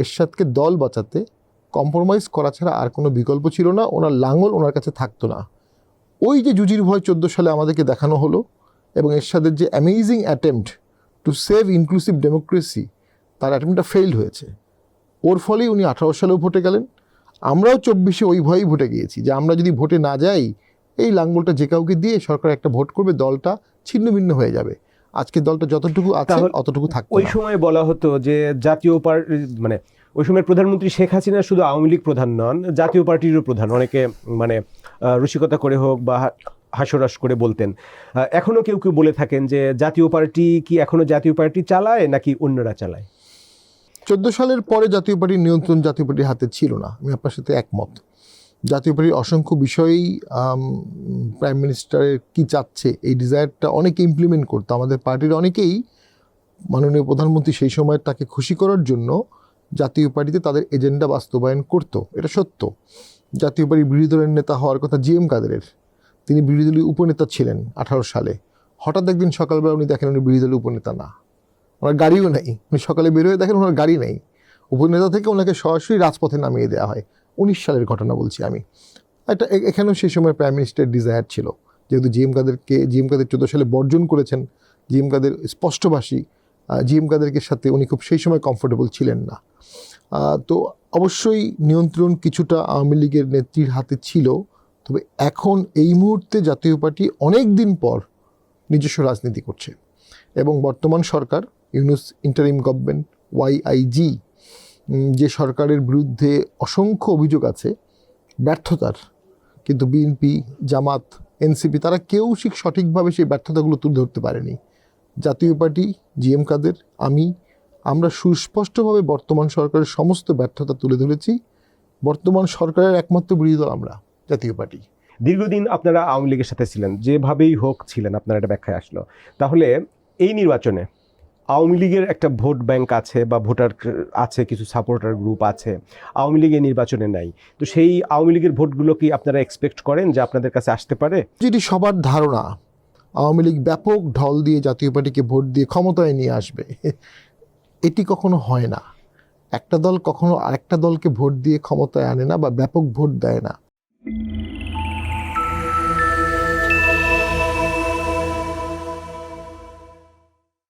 এরশাদকে দল বাঁচাতে কম্প্রোমাইজ করা ছাড়া আর কোনো বিকল্প ছিল না। ওনার লাঙল ওনার কাছে থাকতো না। ওই যে জুজির ভয় 14 সালে আমাদেরকে দেখানো হলো, এবং এরশাদের যে amazing attempt to save inclusive democracy, তার অ্যাটেম্পটটা ফেইল্ড হয়েছে। ওর ফলেই উনি 18 সালেও ভোটে গেলেন। আমরাও 24-এ ওই ভয়েই ভোটে গিয়েছি যে আমরা যদি ভোটে না যাই, এই লাঙ্গলটা যে কাউকে দিয়ে সরকার একটা ভোট করবে, দলটা ছিন্ন ভিন্ন হয়ে যাবে। আজকে দলটা যতটুকু আছে অতটুকু থাকবে। ওই সময় বলা হতো যে জাতীয় পার্টি, মানে ওই সময় প্রধানমন্ত্রী শেখ হাসিনা শুধু আওয়ামী লীগ প্রধান নন, জাতীয় পার্টিরও প্রধান। অনেকে মানে রসিকতা করে হোক বা হাস্যরস করে বলতেন। এখনও কেউ কেউ বলে থাকেন যে জাতীয় পার্টি কি এখনও জাতীয় পার্টি চালায় নাকি অন্যরা চালায়? 14 সালের পরে জাতীয় পার্টির নিয়ন্ত্রণ জাতীয় পার্টির হাতে ছিল না। আমি আপনার সাথে একমত। জাতীয় পার্টির অসংখ্য বিষয়েই প্রাইম মিনিস্টারের কী চাচ্ছে এই ডিজায়ারটা অনেকে ইমপ্লিমেন্ট করতো। আমাদের পার্টির অনেকেই মাননীয় প্রধানমন্ত্রী সেই সময় তাকে খুশি করার জন্য জাতীয় পার্টিতে তাদের এজেন্ডা বাস্তবায়ন করত। এটা সত্য। জাতীয় পার্টির বিরোধী দলের নেতা হওয়ার কথা জি এম কাদেরের, তিনি বিরোধী দলীয় উপনেতা ছিলেন 18 সালে। হঠাৎ একদিন সকালবেলা উনি দেখেন উনি বিরোধী দলীয় উপনেতা না, ওনার গাড়িও নেই। উনি সকালে বেরোয় দেখেন ওনার গাড়ি নেই। উপনেতা থেকে ওনাকে সরাসরি রাজপথে নামিয়ে দেওয়া হয়। 19 সালের ঘটনা বলছি আমি। এটা এখানেও সেই সময় প্রাইম মিনিস্টারের ডিজায়ার ছিল, যেহেতু জি এম কাদের 14 সালে বর্জন করেছেন। জি এম কাদের স্পষ্টভাষী, জি এম কাদেরকে সাথে উনি খুব সেই সময় কমফোর্টেবল ছিলেন না। তো অবশ্যই নিয়ন্ত্রণ কিছুটা আওয়ামী লীগের নেত্রীর হাতে ছিল। তবে এখন এই মুহূর্তে জাতীয় পার্টি অনেক দিন পর নিজস্ব রাজনীতি করছে, এবং বর্তমান সরকার ইউনূস ইন্টারিম গভর্নমেন্ট ওয়াইআইজি, যে সরকারের বিরুদ্ধে অসংখ্য অভিযোগ আছে ব্যর্থতার, কিন্তু বিএনপি, জামাত, এনসিপি তারা কেউ সঠিকভাবে সেই ব্যর্থতাগুলো তুলে ধরতে পারেনি। জাতীয় পার্টি, জি এম কাদের, আমরা সুস্পষ্টভাবে বর্তমান সরকারের সমস্ত ব্যর্থতা তুলে ধরেছি। বর্তমান সরকারের একমাত্র বিরোধী দল আমরা, জাতীয় পার্টি। দীর্ঘদিন আপনারা আওয়ামী লীগের সাথে ছিলেন, যেভাবেই হোক ছিলেন, আপনার একটা ব্যাখ্যায় আসলো। তাহলে এই নির্বাচনে আওয়ামী লীগের একটা ভোট ব্যাংক আছে বা ভোটার আছে, কিছু সাপোর্টার গ্রুপ আছে, আওয়ামী লীগের নির্বাচনে নাই। তো সেই আওয়ামী লীগের ভোটগুলো কি আপনারা এক্সপেক্ট করেন যে আপনাদের কাছে আসতে পারে? যেটি সবার ধারণা, আওয়ামী লীগ ব্যাপক ঢল দিয়ে জাতীয় পার্টিকে ভোট দিয়ে ক্ষমতায় নিয়ে আসবে, এটি কখনো হয় না। একটা দল কখনো আরেকটা দলকে ভোট দিয়ে ক্ষমতায় আনে না বা ব্যাপক ভোট দেয় না।